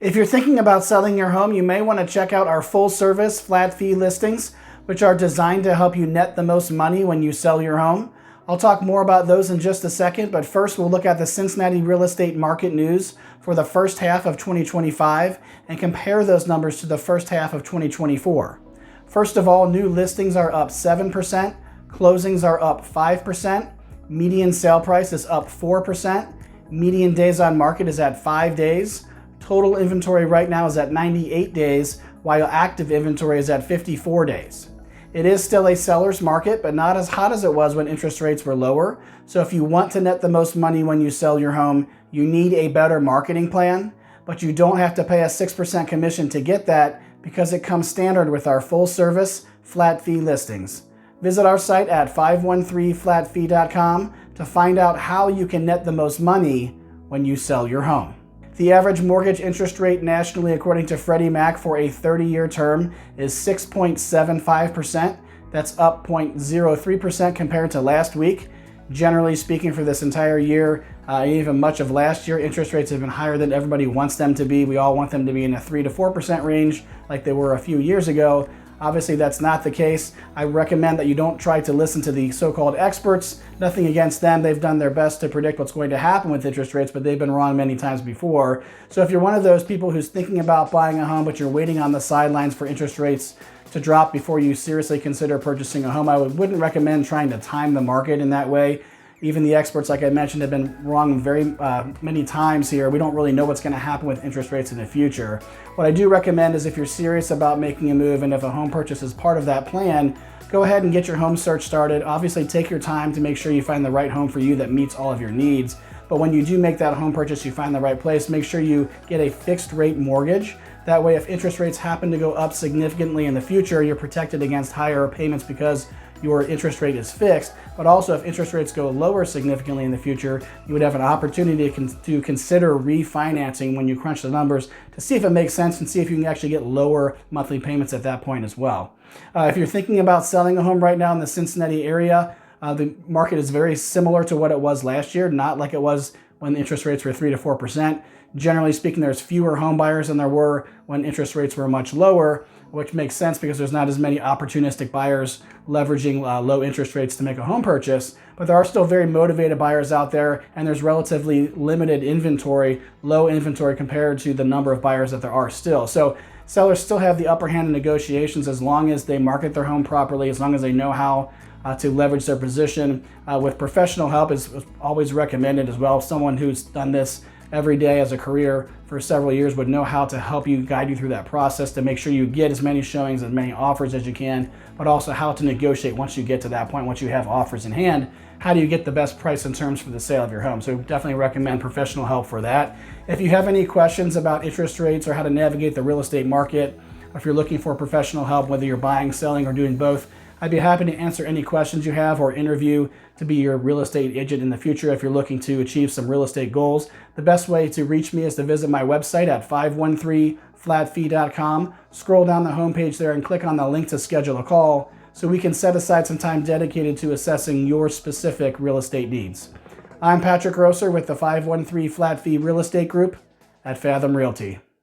If you're thinking about selling your home, you may want to check out our full-service flat fee listings, which are designed to help you net the most money when you sell your home. I'll talk more about those in just a second, but first we'll look at the Cincinnati real estate market news for the first half of 2025 and compare those numbers to the first half of 2024. First of all, new listings are up 7%, closings are up 5%, median sale price is up 4%, median days on market is at 5 days, total inventory right now is at 98 days, while active inventory is at 54 days. It is still a seller's market, but not as hot as it was when interest rates were lower. So if you want to net the most money when you sell your home, you need a better marketing plan, but you don't have to pay a 6% commission to get that because it comes standard with our full service flat fee listings. Visit our site at 513flatfee.com to find out how you can net the most money when you sell your home. The average mortgage interest rate nationally, according to Freddie Mac, for a 30-year term is 6.75%. That's up 0.03% compared to last week. Generally speaking, for this entire year, even much of last year, interest rates have been higher than everybody wants them to be. We all want them to be in a 3 to 4% range like they were a few years ago. Obviously, that's not the case. I recommend that you don't try to listen to the so-called experts. Nothing against them. They've done their best to predict what's going to happen with interest rates, but they've been wrong many times before. So if you're one of those people who's thinking about buying a home, but you're waiting on the sidelines for interest rates to drop before you seriously consider purchasing a home, I wouldn't recommend trying to time the market in that way. Even the experts, like I mentioned, have been wrong very many times here. We don't really know what's going to happen with interest rates in the future. What I do recommend is if you're serious about making a move and if a home purchase is part of that plan, go ahead and get your home search started. Obviously, take your time to make sure you find the right home for you that meets all of your needs. But when you do make that home purchase, you find the right place, make sure you get a fixed rate mortgage. That way, if interest rates happen to go up significantly in the future, you're protected against higher payments because your interest rate is fixed. But also, if interest rates go lower significantly in the future, you would have an opportunity to consider refinancing when you crunch the numbers to see if it makes sense and see if you can actually get lower monthly payments at that point as well. If you're thinking about selling a home right now in the Cincinnati area, the market is very similar to what it was last year, not like it was when interest rates were 3 to 4%. Generally speaking, there's fewer home buyers than there were when interest rates were much lower, which makes sense because there's not as many opportunistic buyers leveraging low interest rates to make a home purchase. But there are still very motivated buyers out there, and there's relatively limited inventory, low inventory compared to the number of buyers that there are still. So sellers still have the upper hand in negotiations as long as they market their home properly, as long as they know how to leverage their position. With professional help is always recommended as well. Someone who's done this every day as a career for several years would know how to help you, guide you through that process to make sure you get as many showings, as many offers as you can, but also how to negotiate once you get to that point, once you have offers in hand. How do you get the best price and terms for the sale of your home? So definitely recommend professional help for that. If you have any questions about interest rates or how to navigate the real estate market, or if you're looking for professional help, whether you're buying, selling, or doing both, I'd be happy to answer any questions you have or interview to be your real estate agent in the future if you're looking to achieve some real estate goals. The best way to reach me is to visit my website at 513flatfee.com. Scroll down the homepage there and click on the link to schedule a call so we can set aside some time dedicated to assessing your specific real estate needs. I'm Patrick Grosser with the 513 Flat Fee Real Estate Group at Fathom Realty.